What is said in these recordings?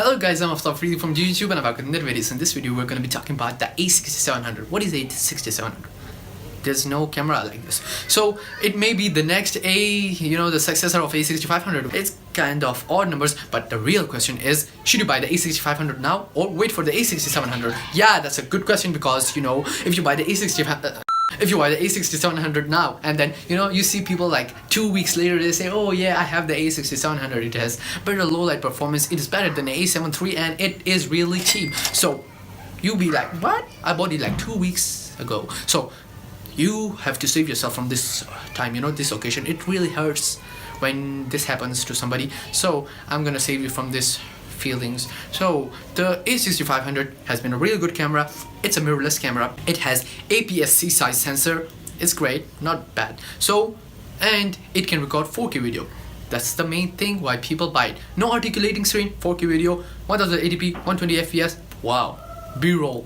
Hello guys, I'm Aftab from YouTube and I'm back with another video. So in this video we're going to be talking about the A6700. What is A6700? There's no camera like this. So it may be the next the successor of A6500. It's kind of odd numbers, but the real question is, should you buy the A6500 now or wait for the A6700? Yeah, that's a good question because if you buy the A6700 now and then you see people like 2 weeks later they say, oh yeah, I have the A6700, it has better low light performance, it is better than the A7 III and it is really cheap. So you'll be like, what? I bought it like 2 weeks ago. So you have to save yourself from this time, this occasion. It really hurts when this happens to somebody. So I'm gonna save you from this feelings. So the A6500 has been a really good camera. It's a mirrorless camera. It has APS-C size sensor. It's great, not bad. So, and it can record 4K video. That's the main thing why people buy it. No articulating screen, 4K video, 1080p, 120 FPS. Wow, B-roll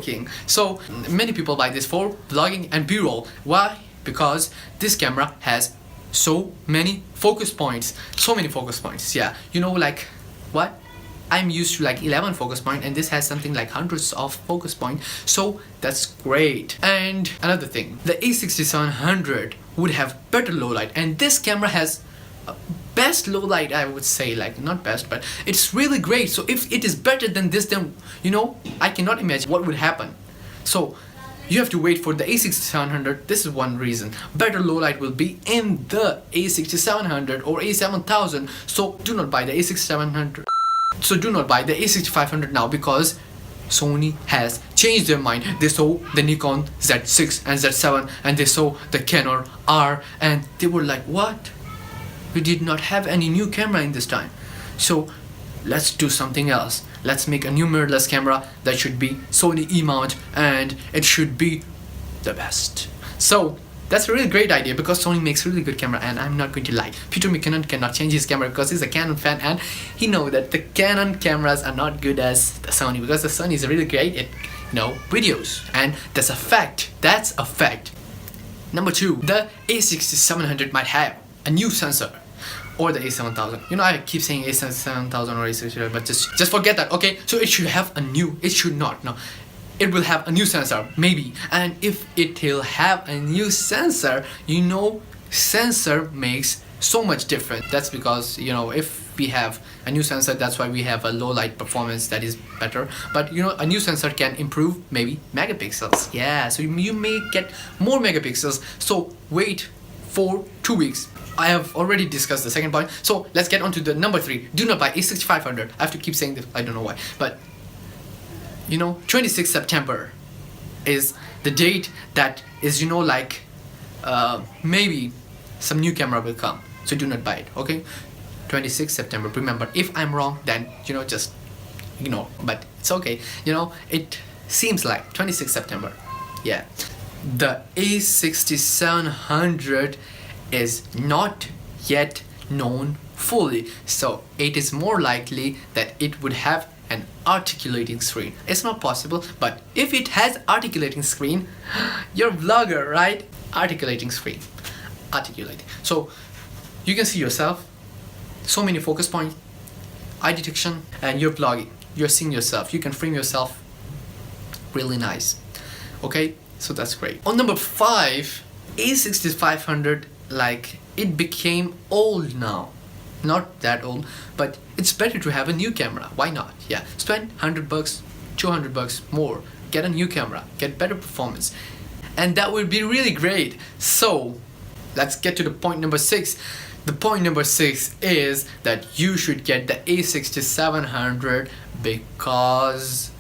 king. So many people buy this for vlogging and B-roll. Why? Because this camera has so many focus points. Yeah, like what? I'm used to like 11 focus point and this has something like hundreds of focus point, so that's great. And another thing, the A6700 would have better low light and this camera has best low light, I would say, like not best, but it's really great. So if it is better than this, then I cannot imagine what would happen. So you have to wait for the A6700. This is one reason. Better low light will be in the A6700 or A7000. So do not buy the A6700. So do not buy the A6500 now because Sony has changed their mind. They saw the Nikon Z6 and Z7 and they saw the Canon R and they were like, what? We did not have any new camera in this time. So let's do something else. Let's make a new mirrorless camera that should be Sony E-mount and it should be the best. So that's a really great idea because Sony makes really good camera and I'm not going to lie. Peter McKinnon cannot change his camera because he's a Canon fan and he knows that the Canon cameras are not good as the Sony because the Sony is really great at videos, and that's a fact. That's a fact. Number 2, the A6700 might have a new sensor. Or the A7000. I keep saying A7000 or A6700, but just forget that, okay? So it should have a new, it should not, no. It will have a new sensor, maybe. And if it will have a new sensor, sensor makes so much difference. That's because, if we have a new sensor, that's why we have a low light performance that is better. But, a new sensor can improve maybe megapixels. Yeah, so you may get more megapixels. So wait for 2 weeks. I have already discussed the second point, so let's get on to the number 3. Do not buy A6500. I have to keep saying this, I don't know why, but 26 September is the date that is maybe some new camera will come, so do not buy it, okay? 26 September. Remember, if I'm wrong, then just ignore, but it's okay. It seems like 26 September. Yeah, the A6700 is not yet known fully, so it is more likely that it would have an articulating screen. It's not possible, but if it has articulating screen, you're a vlogger, right? Articulating screen, articulating. So you can see yourself, so many focus points, eye detection, and you're vlogging. You're seeing yourself. You can frame yourself really nice. Okay, so that's great. On number 5, A6500. Like, it became old now. Not that old, but it's better to have a new camera. Why not? Yeah, spend $100, $200 more, get a new camera, get better performance, and that would be really great. So let's get to the point number 6. The point number 6 is that you should get the A6700 because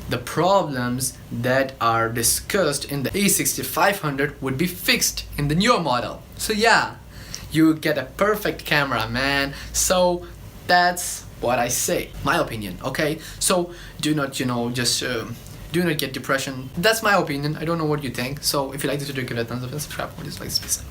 the problems that are discussed in the A6500 would be fixed in the newer model. So yeah, you get a perfect camera, man. So that's what I say, my opinion, okay? So do not, do not get depression. That's my opinion. I don't know what you think. So if you like this video, give it a thumbs up and subscribe for this. Peace out.